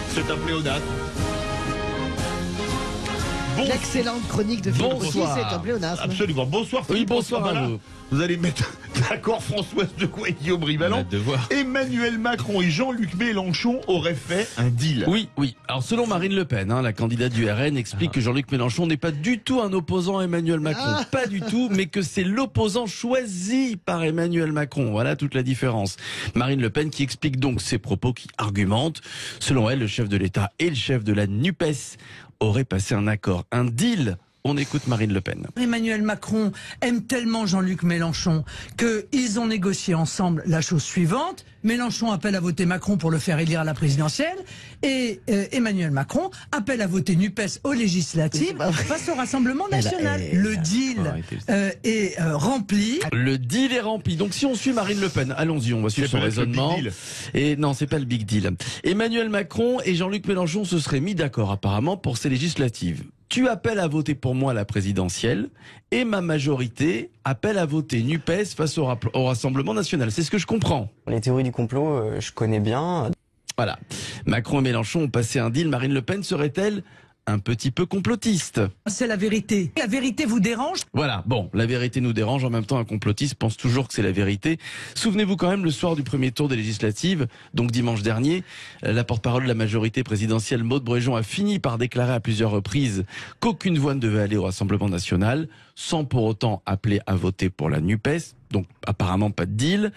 C'est un pléonasme. L'excellente chronique de Philippe Roussi, c'est un pléonasme. Absolument. Bonsoir Philippe. Oui, bonsoir à vous. Vous allez mettre d'accord Françoise de Gaulle et Guillaume Rivalan. Emmanuel Macron et Jean-Luc Mélenchon auraient fait un deal. Oui. Alors selon Marine Le Pen, la candidate du RN explique que Jean-Luc Mélenchon n'est pas du tout un opposant à Emmanuel Macron. Pas du tout, mais que c'est l'opposant choisi par Emmanuel Macron. Voilà toute la différence. Marine Le Pen qui explique donc ses propos, qui argumente. Selon elle, le chef de l'État et le chef de la NUPES auraient passé un accord, un deal. On écoute Marine Le Pen. Emmanuel Macron aime tellement Jean-Luc Mélenchon qu'ils ont négocié ensemble la chose suivante. Mélenchon appelle à voter Macron pour le faire élire à la présidentielle et Emmanuel Macron appelle à voter NUPES aux législatives face au Rassemblement national. Le deal est rempli. Le deal est rempli. Donc si on suit Marine Le Pen, allons-y, on va suivre son raisonnement. Et non, c'est pas le big deal. Emmanuel Macron et Jean-Luc Mélenchon se seraient mis d'accord apparemment pour ces législatives. Tu appelles à voter pour moi à la présidentielle et ma majorité appelle à voter NUPES face au Rassemblement national. C'est ce que je comprends. Les théories du complot, je connais bien. Voilà. Macron et Mélenchon ont passé un deal. Marine Le Pen serait-elle un petit peu complotiste? C'est la vérité. La vérité vous dérange? Voilà, bon, la vérité nous dérange. En même temps, un complotiste pense toujours que c'est la vérité. Souvenez-vous quand même, le soir du premier tour des législatives, donc dimanche dernier, la porte-parole de la majorité présidentielle, Maud Bréjon, a fini par déclarer à plusieurs reprises qu'aucune voix ne devait aller au Rassemblement national, sans pour autant appeler à voter pour la NUPES. Donc apparemment pas de deal.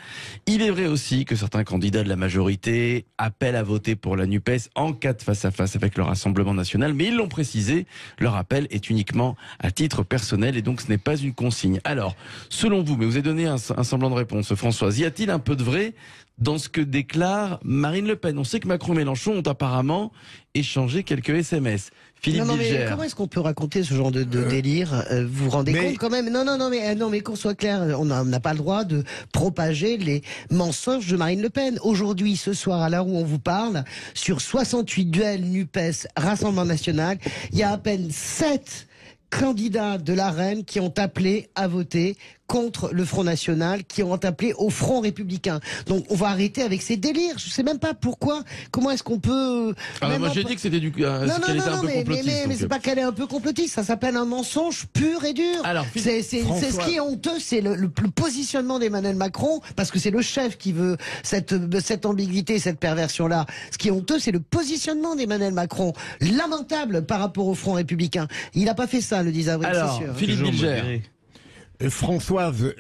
Il est vrai aussi que certains candidats de la majorité appellent à voter pour la NUPES en cas de face-à-face avec le Rassemblement national, mais ils l'ont précisé, leur appel est uniquement à titre personnel et donc ce n'est pas une consigne. Alors, selon vous, mais vous avez donné un semblant de réponse, Françoise, y a-t-il un peu de vrai dans ce que déclare Marine Le Pen? On sait que Macron et Mélenchon ont apparemment échangé quelques SMS. Philippe mais comment est-ce qu'on peut raconter ce genre de délire? Vous vous rendez compte quand même? Non, mais qu'on soit clair, on n'a pas le droit de propager les mensonges de Marine Le Pen. Aujourd'hui, ce soir, à l'heure où on vous parle, sur 68 duels NUPES Rassemblement National, il y a à peine 7 candidats de la REM qui ont appelé à voter contre le Front National, qui ont appelé au Front Républicain. Donc on va arrêter avec ces délires. Je sais même pas pourquoi. Comment est-ce qu'on peut... moi j'ai dit que c'était mais c'est pas qu'elle est un peu complotiste. Ça s'appelle un mensonge pur et dur. Alors, c'est ce qui est honteux, c'est le positionnement d'Emmanuel Macron, parce que c'est le chef qui veut cette ambiguïté, cette perversion-là. Ce qui est honteux, c'est le positionnement d'Emmanuel Macron. Lamentable par rapport au Front Républicain. Il n'a pas fait ça le 10 avril, c'est sûr. Philippe Bilger. Françoise,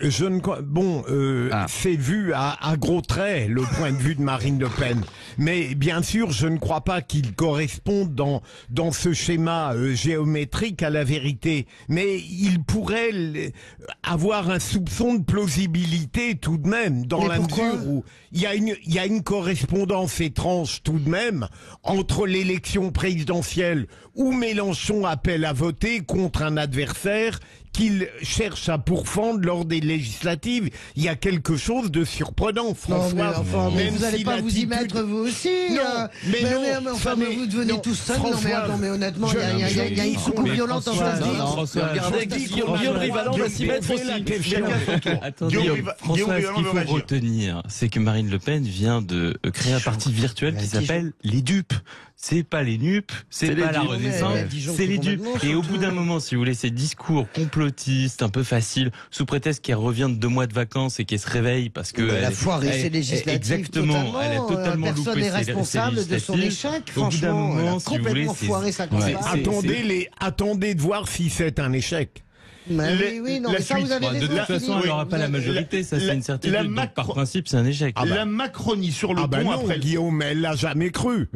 c'est vu à gros traits le point de vue de Marine Le Pen. Mais bien sûr, je ne crois pas qu'il corresponde dans ce schéma géométrique à la vérité. Mais il pourrait avoir un soupçon de plausibilité tout de même, dans la mesure où il y a une correspondance étrange tout de même entre l'élection présidentielle où Mélenchon appelle à voter contre un adversaire qu'il cherche à pourfendre lors des législatives. Il y a quelque chose de surprenant, François. Mais vous n'allez pas vous y mettre vous aussi. Mais vous devenez tout seul. Mais honnêtement, il y a une soucoupe violente en face de vous. Regardez, Guillaume Rivalan va s'y mettre aussi. Attendez, François, ce qu'il faut retenir, c'est que Marine Le Pen vient de créer un parti virtuel qui s'appelle les dupes. C'est pas les NUP, c'est pas la Renaissance, c'est les dupes. Et au bout d'un moment, si vous voulez, ces discours complotistes, un peu faciles, sous prétexte qu'elle revient de 2 mois de vacances et qu'elle se réveille parce que elle a foiré ses législatives. Exactement, elle a totalement loupé ses législatives. Personne n'est responsable de son échec. Au bout d'un moment, si vous voulez, foiré sa campagne. Attendez de voir si c'est un échec. Mais ça vous avez de toute façon, elle n'aura pas la majorité, ça c'est une certitude. Donc par principe, c'est un échec. La Macronie sur le pont après... Guillaume, elle l'a jamais cru.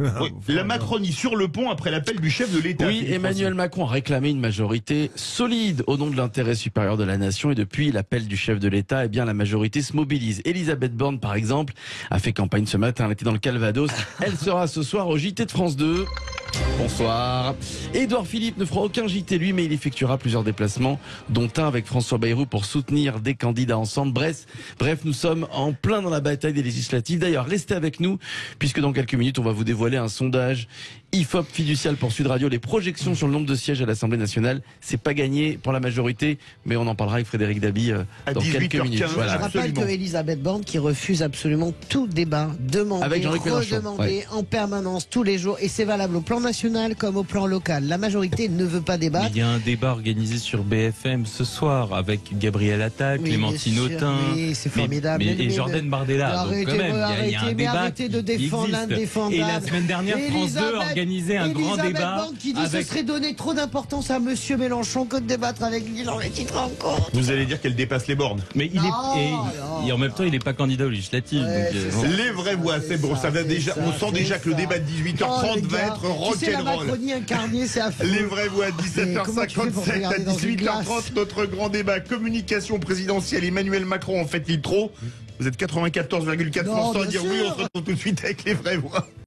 La Macronie sur le pont après l'appel du chef de l'État. Oui, Emmanuel Macron a réclamé une majorité solide au nom de l'intérêt supérieur de la nation et depuis l'appel du chef de l'État, eh bien la majorité se mobilise. Elisabeth Borne, par exemple, a fait campagne ce matin, elle était dans le Calvados. Elle sera ce soir au JT de France 2. Bonsoir. Édouard Philippe ne fera aucun JT lui, mais il effectuera plusieurs déplacements, dont un avec François Bayrou pour soutenir des candidats ensemble. Bref, nous sommes en plein dans la bataille des législatives. D'ailleurs, restez avec nous, puisque dans quelques minutes, on va vous dévoiler un sondage IFOP fiducial pour Sud Radio. Les projections sur le nombre de sièges à l'Assemblée nationale, c'est pas gagné pour la majorité, mais on en parlera avec Frédéric Dabi dans quelques minutes. Voilà. Je rappelle que Elisabeth Borne qui refuse absolument tout débat, demander, redemander en permanence tous les jours, et c'est valable au plan national comme au plan local. La majorité ne veut pas débattre. Il y a un débat organisé sur BFM ce soir avec Gabriel Attal, Clémentine Autain, c'est formidable. Et Jordan Bardella. Donc quand même, il y a un débat arrêtez de défendre l'indéfendable. Et la semaine dernière, France 2 organisait un grand débat. Borne qui dit ce serait donner trop d'importance à Monsieur Mélenchon que de débattre avec lui dans les titres en compte. Vous allez dire qu'elle dépasse les bornes. Mais et en même temps, il n'est pas candidat aux législatives. Les vraies voix, c'est bon. Ça va déjà. On sent déjà que le débat de 18h30 va être rock'n'roll. Les vraies voix, 17h57 à 18h30, notre grand débat communication présidentielle. Emmanuel Macron en fait-il trop? Vous êtes 94,4% à dire oui, on se retrouve tout de suite avec les vraies voix.